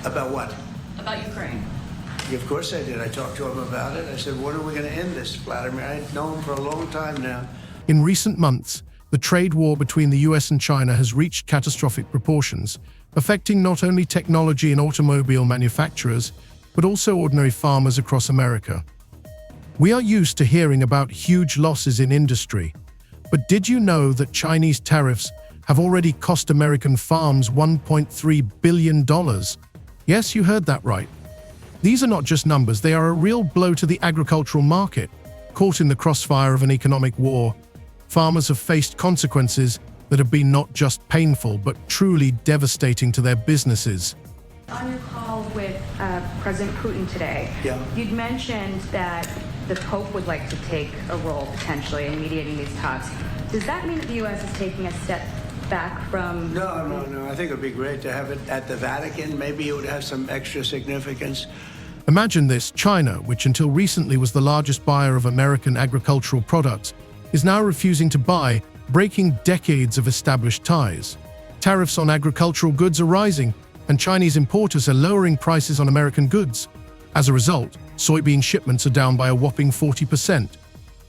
About what? About Ukraine. Yeah, of course I did. I talked to him about it. I said, when are we going to end this, Vladimir? I've known him for a long time now. In recent months, the trade war between the US and China has reached catastrophic proportions, affecting not only technology and automobile manufacturers, but also ordinary farmers across America. We are used to hearing about huge losses in industry, but did you know that Chinese tariffs have already cost American farms $1.3 billion? Yes, you heard that right. These are not just numbers, they are a real blow to the agricultural market. Caught in the crossfire of an economic war, farmers have faced consequences that have been not just painful, but truly devastating to their businesses. On your call with President Putin today, you'd mentioned that the Pope would like to take a role potentially in mediating these talks. Does that mean that the U.S. is taking a step back from... No. I think it would be great to have it at the Vatican. Maybe it would have some extra significance. Imagine this, China, which until recently was the largest buyer of American agricultural products, is now refusing to buy, breaking decades of established ties. Tariffs on agricultural goods are rising, and Chinese importers are lowering prices on American goods. As a result, soybean shipments are down by a whopping 40%.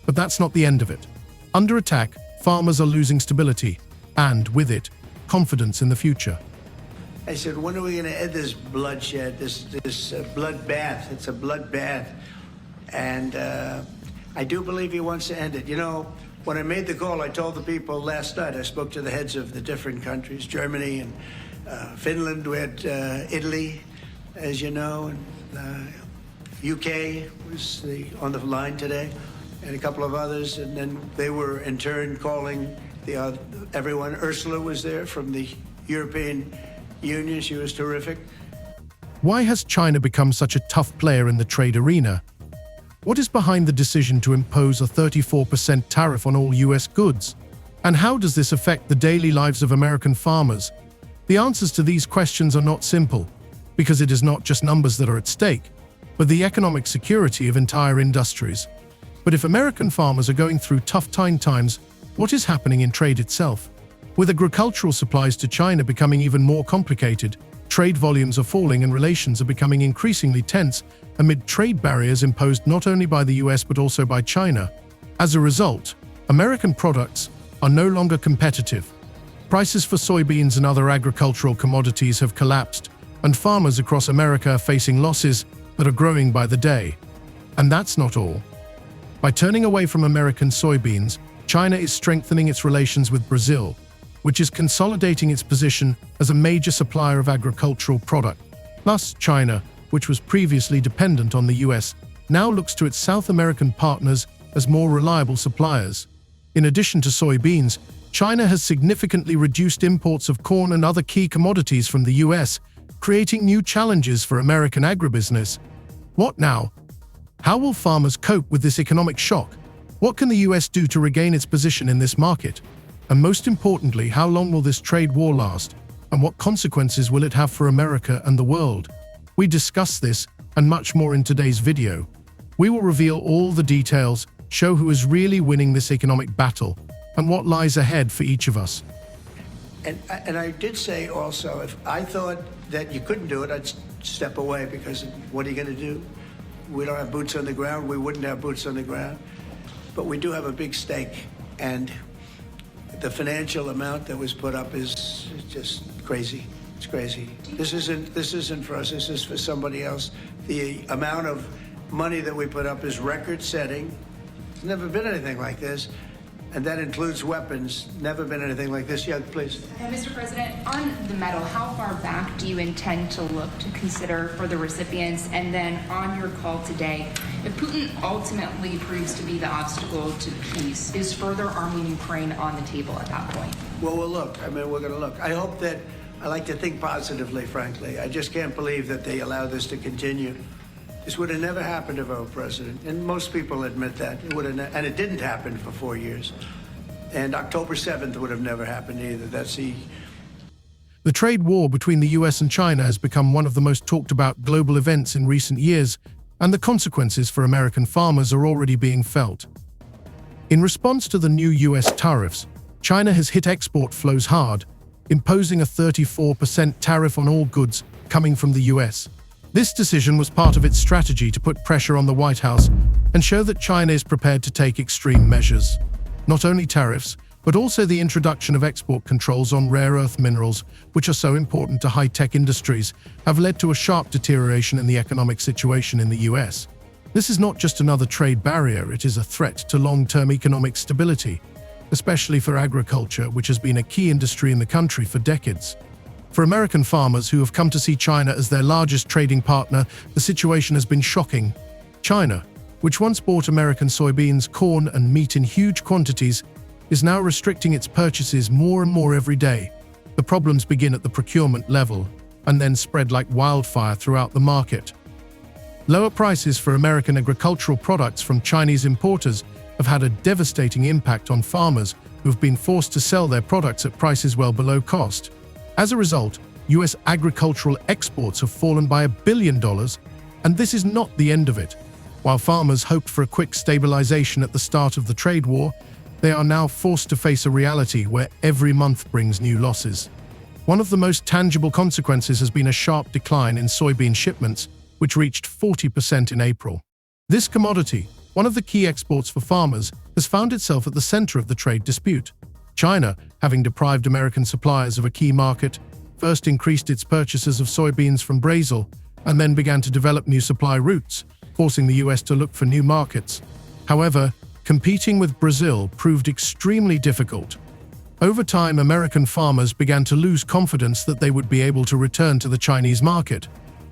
But that's not the end of it. Under attack, farmers are losing stability, and with it, confidence in the future. I said, when are we going to end this bloodshed, this bloodbath? It's a bloodbath. And I do believe he wants to end it. You know, when I made the call, I told the people last night, I spoke to the heads of the different countries, Germany and Finland, we had Italy, as you know, and UK was on the line today, and a couple of others, and then they were in turn calling everyone. Ursula was there from the European Union. She was terrific. Why has China become such a tough player in the trade arena? What is behind the decision to impose a 34% tariff on all US goods? And how does this affect the daily lives of American farmers? The answers to these questions are not simple, because it is not just numbers that are at stake, but the economic security of entire industries. But if American farmers are going through tough times, what is happening in trade itself? With agricultural supplies to China becoming even more complicated, trade volumes are falling and relations are becoming increasingly tense amid trade barriers imposed not only by the US but also by China. As a result, American products are no longer competitive. Prices for soybeans and other agricultural commodities have collapsed, and farmers across America are facing losses that are growing by the day. And that's not all. By turning away from American soybeans, China is strengthening its relations with Brazil, which is consolidating its position as a major supplier of agricultural product. Thus, China, which was previously dependent on the US, now looks to its South American partners as more reliable suppliers. In addition to soybeans, China has significantly reduced imports of corn and other key commodities from the US, creating new challenges for American agribusiness. What now? How will farmers cope with this economic shock? What can the US do to regain its position in this market? And most importantly, how long will this trade war last? And what consequences will it have for America and the world? We discuss this and much more in today's video. We will reveal all the details, show who is really winning this economic battle, and what lies ahead for each of us. And I did say also, if I thought that you couldn't do it, I'd step away, because what are you going to do? We don't have boots on the ground. We wouldn't have boots on the ground. But we do have a big stake, and the financial amount that was put up is just crazy. It's crazy. This isn't for us. This is for somebody else. The amount of money that we put up is record-setting. There's never been anything like this. And that includes weapons. Never been anything like this. Yeah, please. Mr. President, on the medal, how far back do you intend to look to consider for the recipients? And then on your call today, if Putin ultimately proves to be the obstacle to peace, is further arming Ukraine on the table at that point? Well, we'll look. I mean, we're going to look. I hope that, I like to think positively, frankly. I just can't believe that they allow this to continue. This would have never happened if I were president, and most people admit that. It would have, and it didn't happen for 4 years. And October 7th would have never happened either. That's The trade war between the US and China has become one of the most talked about global events in recent years, and the consequences for American farmers are already being felt. In response to the new US tariffs, China has hit export flows hard, imposing a 34% tariff on all goods coming from the US. This decision was part of its strategy to put pressure on the White House and show that China is prepared to take extreme measures. Not only tariffs, but also the introduction of export controls on rare earth minerals, which are so important to high-tech industries, have led to a sharp deterioration in the economic situation in the US. This is not just another trade barrier, it is a threat to long-term economic stability, especially for agriculture, which has been a key industry in the country for decades. For American farmers who have come to see China as their largest trading partner, the situation has been shocking. China, which once bought American soybeans, corn, and meat in huge quantities, is now restricting its purchases more and more every day. The problems begin at the procurement level and then spread like wildfire throughout the market. Lower prices for American agricultural products from Chinese importers have had a devastating impact on farmers who have been forced to sell their products at prices well below cost. As a result, US agricultural exports have fallen by $1 billion, and this is not the end of it. While farmers hoped for a quick stabilization at the start of the trade war, they are now forced to face a reality where every month brings new losses. One of the most tangible consequences has been a sharp decline in soybean shipments, which reached 40% in April. This commodity, one of the key exports for farmers, has found itself at the center of the trade dispute. China, having deprived American suppliers of a key market, first increased its purchases of soybeans from Brazil and then began to develop new supply routes, forcing the US to look for new markets. However, competing with Brazil proved extremely difficult. Over time, American farmers began to lose confidence that they would be able to return to the Chinese market.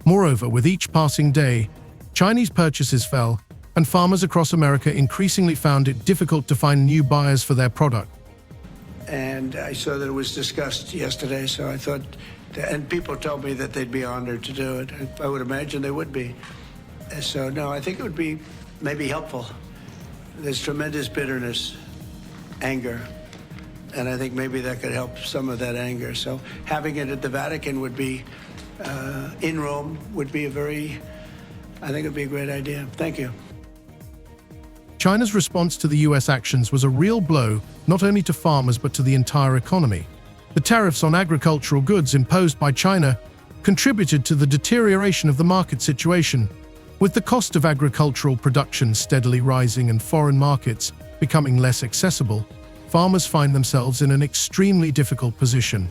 Moreover, with each passing day, Chinese purchases fell, and farmers across America increasingly found it difficult to find new buyers for their product. And I saw that it was discussed yesterday, so I thought, and people told me that they'd be honored to do it. I would imagine they would be. So, no, I think it would be maybe helpful. There's tremendous bitterness, anger, and I think maybe that could help some of that anger. So having it at the Vatican would be, in Rome, would be I think it would be a great idea. Thank you. China's response to the US actions was a real blow, not only to farmers but to the entire economy. The tariffs on agricultural goods imposed by China contributed to the deterioration of the market situation. With the cost of agricultural production steadily rising and foreign markets becoming less accessible, farmers find themselves in an extremely difficult position.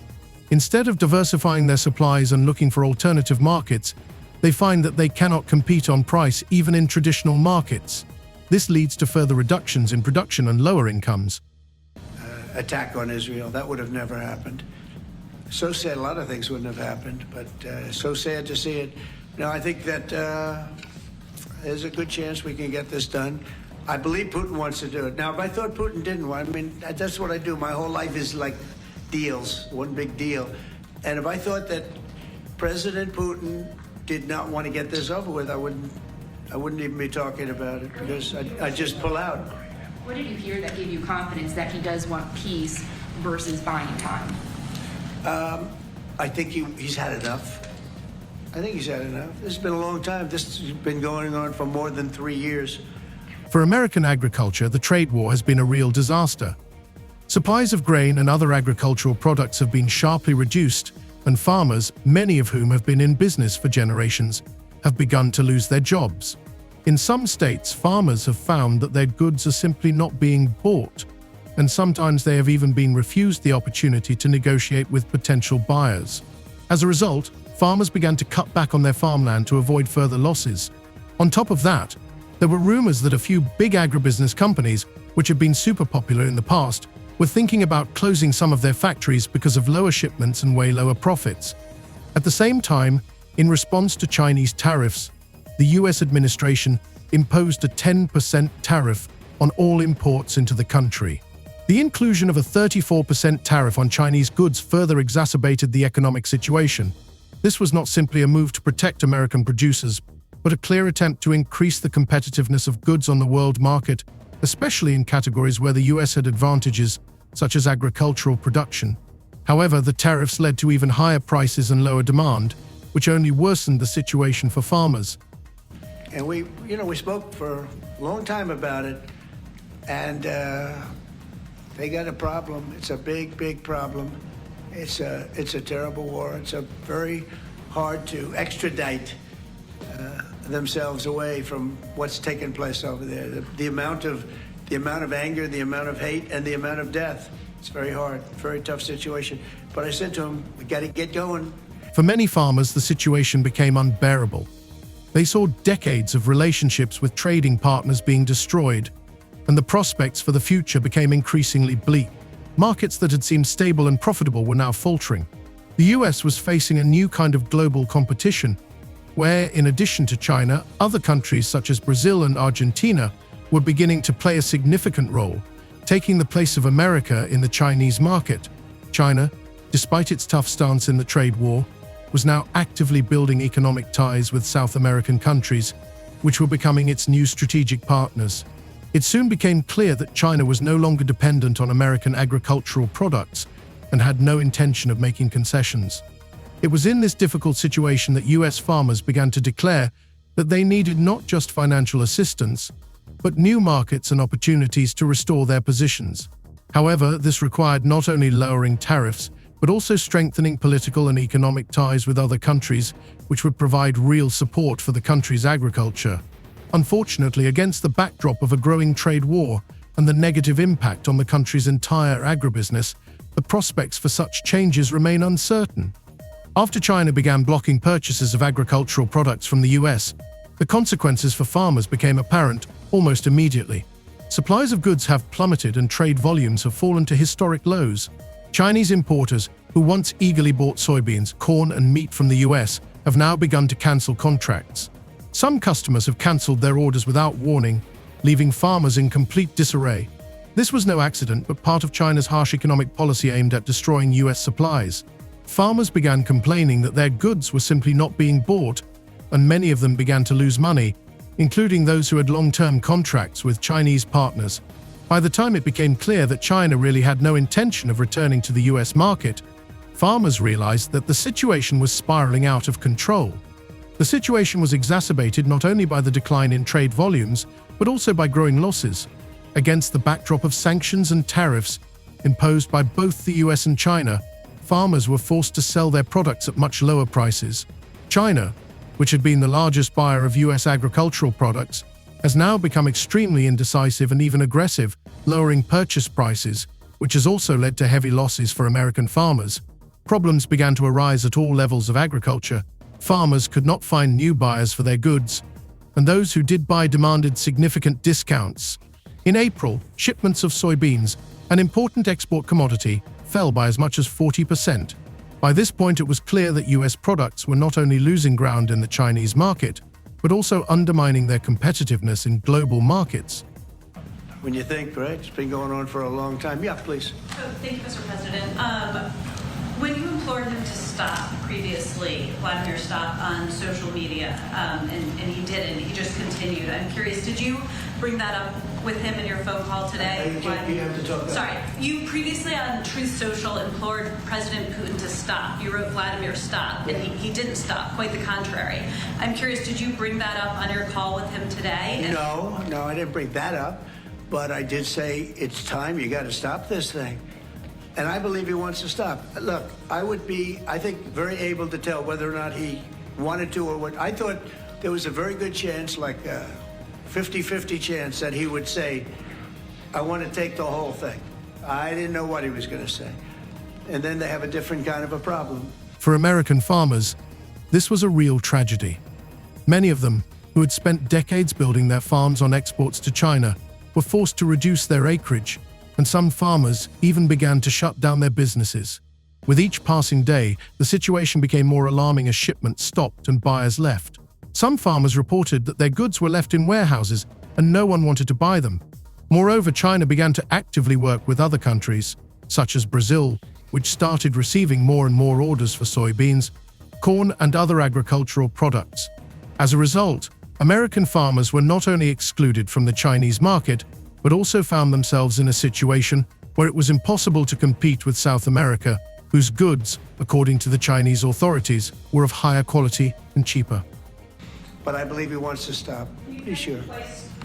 Instead of diversifying their supplies and looking for alternative markets, they find that they cannot compete on price even in traditional markets. This leads to further reductions in production and lower incomes. Attack on Israel, that would have never happened. So sad, a lot of things wouldn't have happened, but so sad to see it. No, I think that there's a good chance we can get this done. I believe Putin wants to do it. Now, if I thought Putin didn't want, I mean, that's what I do. My whole life is like deals, one big deal. And if I thought that President Putin did not want to get this over with, I wouldn't even be talking about it, because I'd just pull out. What did you hear that gave you confidence that he does want peace versus buying time? I think he's had enough. I think he's had enough. This has been a long time. This has been going on for more than 3 years. For American agriculture, the trade war has been a real disaster. Supplies of grain and other agricultural products have been sharply reduced, and farmers, many of whom have been in business for generations, have begun to lose their jobs. In some states, farmers have found that their goods are simply not being bought, and sometimes they have even been refused the opportunity to negotiate with potential buyers. As a result, farmers began to cut back on their farmland to avoid further losses. On top of that, there were rumors that a few big agribusiness companies, which had been super popular in the past, were thinking about closing some of their factories because of lower shipments and way lower profits. At the same time, in response to Chinese tariffs, the US administration imposed a 10% tariff on all imports into the country. The inclusion of a 34% tariff on Chinese goods further exacerbated the economic situation. This was not simply a move to protect American producers, but a clear attempt to increase the competitiveness of goods on the world market, especially in categories where the US had advantages, such as agricultural production. However, the tariffs led to even higher prices and lower demand, which only worsened the situation for farmers. And we spoke for a long time about it, and they got a problem. It's a big, big problem. It's a terrible war. It's a very hard to extradite themselves away from what's taking place over there. The amount of anger, the amount of hate, and the amount of death. It's very hard, very tough situation. But I said to him, we got to get going. For many farmers, the situation became unbearable. They saw decades of relationships with trading partners being destroyed, and the prospects for the future became increasingly bleak. Markets that had seemed stable and profitable were now faltering. The US was facing a new kind of global competition, where, in addition to China, other countries such as Brazil and Argentina were beginning to play a significant role, taking the place of America in the Chinese market. China, despite its tough stance in the trade war, was now actively building economic ties with South American countries, which were becoming its new strategic partners. It soon became clear that China was no longer dependent on American agricultural products and had no intention of making concessions. It was in this difficult situation that US farmers began to declare that they needed not just financial assistance, but new markets and opportunities to restore their positions. However, this required not only lowering tariffs, but also strengthening political and economic ties with other countries, which would provide real support for the country's agriculture. Unfortunately, against the backdrop of a growing trade war and the negative impact on the country's entire agribusiness, the prospects for such changes remain uncertain. After China began blocking purchases of agricultural products from the US, the consequences for farmers became apparent almost immediately. Supplies of goods have plummeted and trade volumes have fallen to historic lows. Chinese importers, who once eagerly bought soybeans, corn, and meat from the US, have now begun to cancel contracts. Some customers have cancelled their orders without warning, leaving farmers in complete disarray. This was no accident, but part of China's harsh economic policy aimed at destroying US supplies. Farmers began complaining that their goods were simply not being bought, and many of them began to lose money, including those who had long-term contracts with Chinese partners. By the time it became clear that China really had no intention of returning to the US market, farmers realized that the situation was spiraling out of control. The situation was exacerbated not only by the decline in trade volumes, but also by growing losses. Against the backdrop of sanctions and tariffs imposed by both the US and China, farmers were forced to sell their products at much lower prices. China, which had been the largest buyer of US agricultural products, has now become extremely indecisive and even aggressive, lowering purchase prices, which has also led to heavy losses for American farmers. Problems began to arise at all levels of agriculture. Farmers could not find new buyers for their goods, and those who did buy demanded significant discounts. In April, shipments of soybeans, an important export commodity, fell by as much as 40%. By this point, it was clear that US products were not only losing ground in the Chinese market, but also undermining their competitiveness in global markets. When you think, right? It's been going on for a long time. Yeah, please. Oh, thank you, Mr. President. When you implored him to stop previously, Vladimir stopped on social media, and he didn't. He just continued. I'm curious, did you bring that up with him in your phone call today? You have to talk Sorry. You previously on Truth Social implored President Putin to stop. You wrote Vladimir stop, and he didn't stop. Quite the contrary. I'm curious, did you bring that up on your call with him today? No, I didn't bring that up. But I did say, it's time, you got to stop this thing. And I believe he wants to stop. Look, I would be, I think, very able to tell whether or not he wanted to or what. I thought there was a very good chance, like a 50-50 chance, that he would say, I want to take the whole thing. I didn't know what he was going to say. And then they have a different kind of a problem. For American farmers, this was a real tragedy. Many of them, who had spent decades building their farms on exports to China, were forced to reduce their acreage, and some farmers even began to shut down their businesses. With each passing day, the situation became more alarming as shipments stopped and buyers left. Some farmers reported that their goods were left in warehouses and no one wanted to buy them. Moreover, China began to actively work with other countries, such as Brazil, which started receiving more and more orders for soybeans, corn, and other agricultural products. As a result, American farmers were not only excluded from the Chinese market, but also found themselves in a situation where it was impossible to compete with South America, whose goods, according to the Chinese authorities, were of higher quality and cheaper. But I believe he wants to stop. Pretty sure.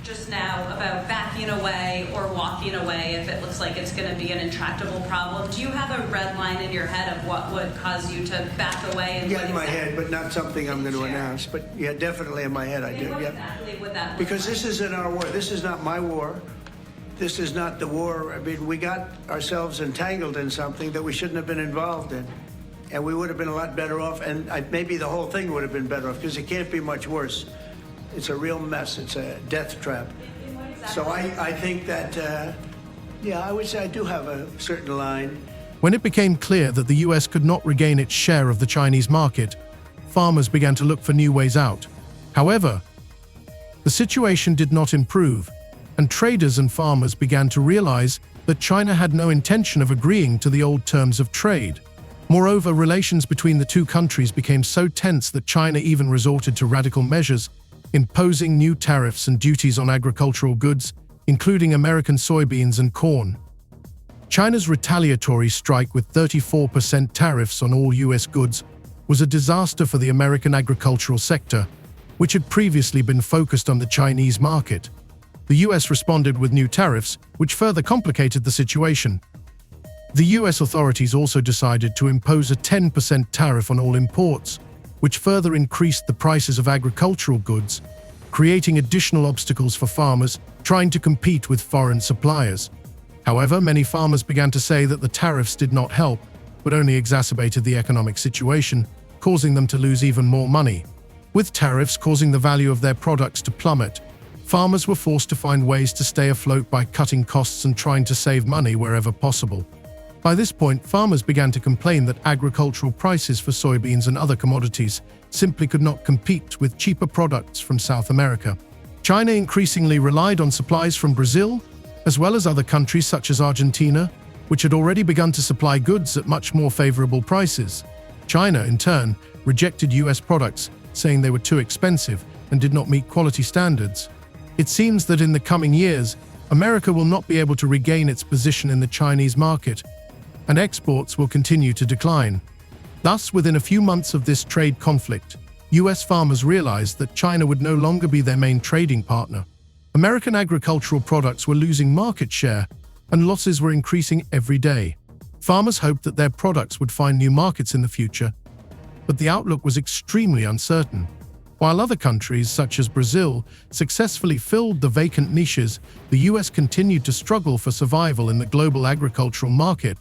just now about backing away or walking away if it looks like it's going to be an intractable problem. Do you have a red line in your head of what would cause you to back away? And Yeah, in my head, but not something I'm going to announce. But yeah, definitely in my head I do. What Yeah. exactly would that look Because like? this isn't our war. This is not my war. This is not the war. I mean, we got ourselves entangled in something that we shouldn't have been involved in. And we would have been a lot better off, and maybe the whole thing would have been better off, because it can't be much worse. It's a real mess. It's a death trap. So I think that, yeah, I would say I do have a certain line. When it became clear that the US could not regain its share of the Chinese market, farmers began to look for new ways out. However, the situation did not improve, and traders and farmers began to realize that China had no intention of agreeing to the old terms of trade. Moreover, relations between the two countries became so tense that China even resorted to radical measures, imposing new tariffs and duties on agricultural goods, including American soybeans and corn. China's retaliatory strike with 34% tariffs on all US goods was a disaster for the American agricultural sector, which had previously been focused on the Chinese market. The US responded with new tariffs, which further complicated the situation. The US authorities also decided to impose a 10% tariff on all imports, which further increased the prices of agricultural goods, creating additional obstacles for farmers trying to compete with foreign suppliers. However, many farmers began to say that the tariffs did not help, but only exacerbated the economic situation, causing them to lose even more money. With tariffs causing the value of their products to plummet, farmers were forced to find ways to stay afloat by cutting costs and trying to save money wherever possible. By this point, farmers began to complain that agricultural prices for soybeans and other commodities simply could not compete with cheaper products from South America. China increasingly relied on supplies from Brazil, as well as other countries such as Argentina, which had already begun to supply goods at much more favorable prices. China, in turn, rejected US products, saying they were too expensive and did not meet quality standards. It seems that in the coming years, America will not be able to regain its position in the Chinese market, and exports will continue to decline. Thus, within a few months of this trade conflict, US farmers realized that China would no longer be their main trading partner. American agricultural products were losing market share, and losses were increasing every day. Farmers hoped that their products would find new markets in the future, but the outlook was extremely uncertain. While other countries, such as Brazil, successfully filled the vacant niches, the US continued to struggle for survival in the global agricultural market.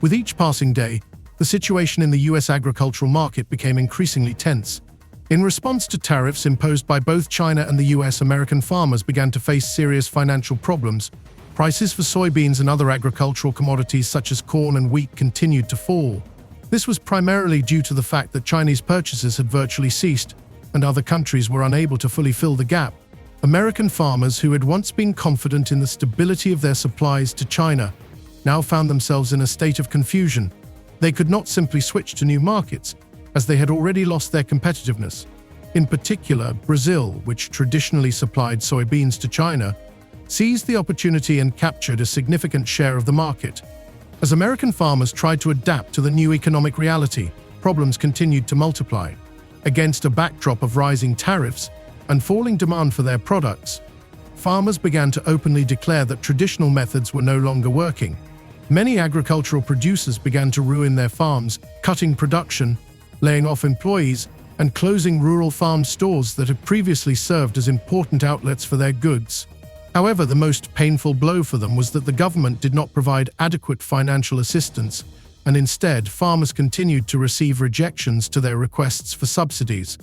With each passing day, the situation in the US agricultural market became increasingly tense. In response to tariffs imposed by both China and the US, American farmers began to face serious financial problems. Prices for soybeans and other agricultural commodities such as corn and wheat continued to fall. This was primarily due to the fact that Chinese purchases had virtually ceased, and other countries were unable to fully fill the gap. American farmers who had once been confident in the stability of their supplies to China now found themselves in a state of confusion. They could not simply switch to new markets, as they had already lost their competitiveness. In particular, Brazil, which traditionally supplied soybeans to China, seized the opportunity and captured a significant share of the market. As American farmers tried to adapt to the new economic reality, problems continued to multiply. Against a backdrop of rising tariffs and falling demand for their products, farmers began to openly declare that traditional methods were no longer working. Many agricultural producers began to ruin their farms, cutting production, laying off employees, and closing rural farm stores that had previously served as important outlets for their goods. However, the most painful blow for them was that the government did not provide adequate financial assistance, and instead, farmers continued to receive rejections to their requests for subsidies.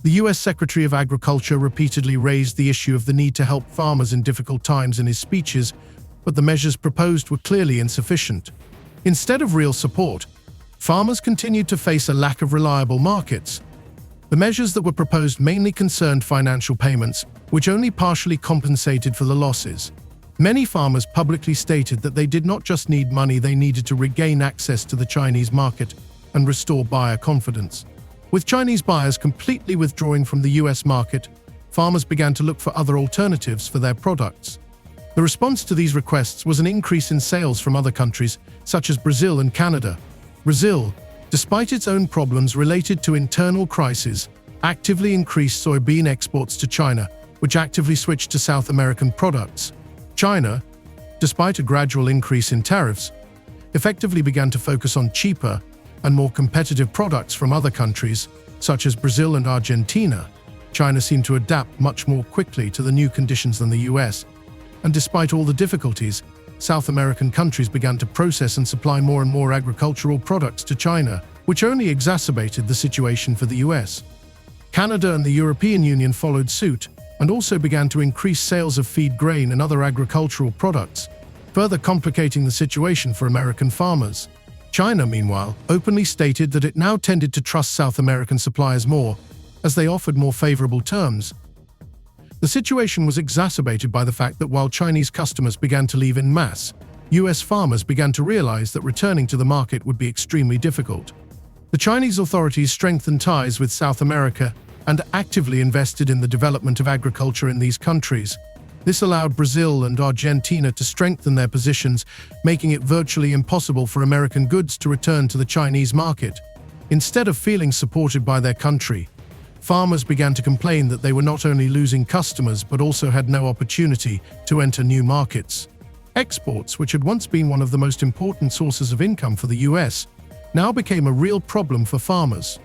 The US Secretary of Agriculture repeatedly raised the issue of the need to help farmers in difficult times in his speeches, but the measures proposed were clearly insufficient. Instead of real support, farmers continued to face a lack of reliable markets. The measures that were proposed mainly concerned financial payments, which only partially compensated for the losses. Many farmers publicly stated that they did not just need money, they needed to regain access to the Chinese market and restore buyer confidence. With Chinese buyers completely withdrawing from the US market, farmers began to look for other alternatives for their products. The response to these requests was an increase in sales from other countries, such as Brazil and Canada. Brazil, despite its own problems related to internal crises, actively increased soybean exports to China, which actively switched to South American products. China, despite a gradual increase in tariffs, effectively began to focus on cheaper and more competitive products from other countries, such as Brazil and Argentina. China seemed to adapt much more quickly to the new conditions than the US, and despite all the difficulties, South American countries began to process and supply more and more agricultural products to China, which only exacerbated the situation for the US. Canada and the European Union followed suit and also began to increase sales of feed grain and other agricultural products, further complicating the situation for American farmers. China, meanwhile, openly stated that it now tended to trust South American suppliers more, as they offered more favorable terms. The situation was exacerbated by the fact that while Chinese customers began to leave en masse, US farmers began to realize that returning to the market would be extremely difficult. The Chinese authorities strengthened ties with South America and actively invested in the development of agriculture in these countries. This allowed Brazil and Argentina to strengthen their positions, making it virtually impossible for American goods to return to the Chinese market. Instead of feeling supported by their country, farmers began to complain that they were not only losing customers but also had no opportunity to enter new markets. Exports, which had once been one of the most important sources of income for the US, now became a real problem for farmers.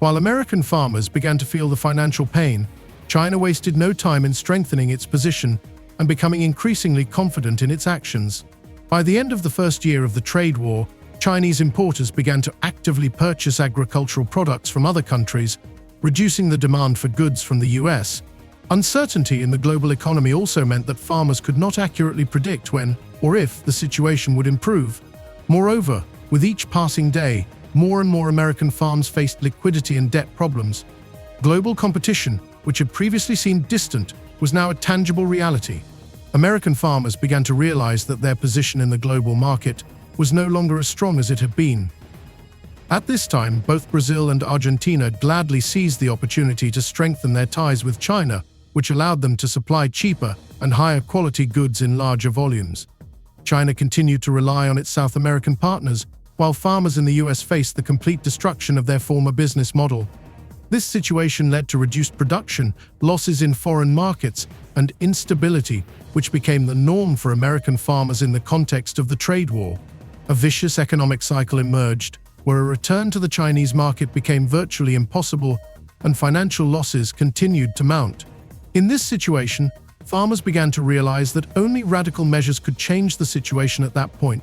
While American farmers began to feel the financial pain, China wasted no time in strengthening its position and becoming increasingly confident in its actions. By the end of the first year of the trade war, Chinese importers began to actively purchase agricultural products from other countries, reducing the demand for goods from the US. Uncertainty in the global economy also meant that farmers could not accurately predict when or if the situation would improve. Moreover, with each passing day, more and more American farms faced liquidity and debt problems. Global competition, which had previously seemed distant, was now a tangible reality. American farmers began to realize that their position in the global market was no longer as strong as it had been. At this time, both Brazil and Argentina gladly seized the opportunity to strengthen their ties with China, which allowed them to supply cheaper and higher quality goods in larger volumes. China continued to rely on its South American partners, while farmers in the US faced the complete destruction of their former business model. This situation led to reduced production, losses in foreign markets, and instability, which became the norm for American farmers in the context of the trade war. A vicious economic cycle emerged, where a return to the Chinese market became virtually impossible and financial losses continued to mount. In this situation, farmers began to realize that only radical measures could change the situation at that point.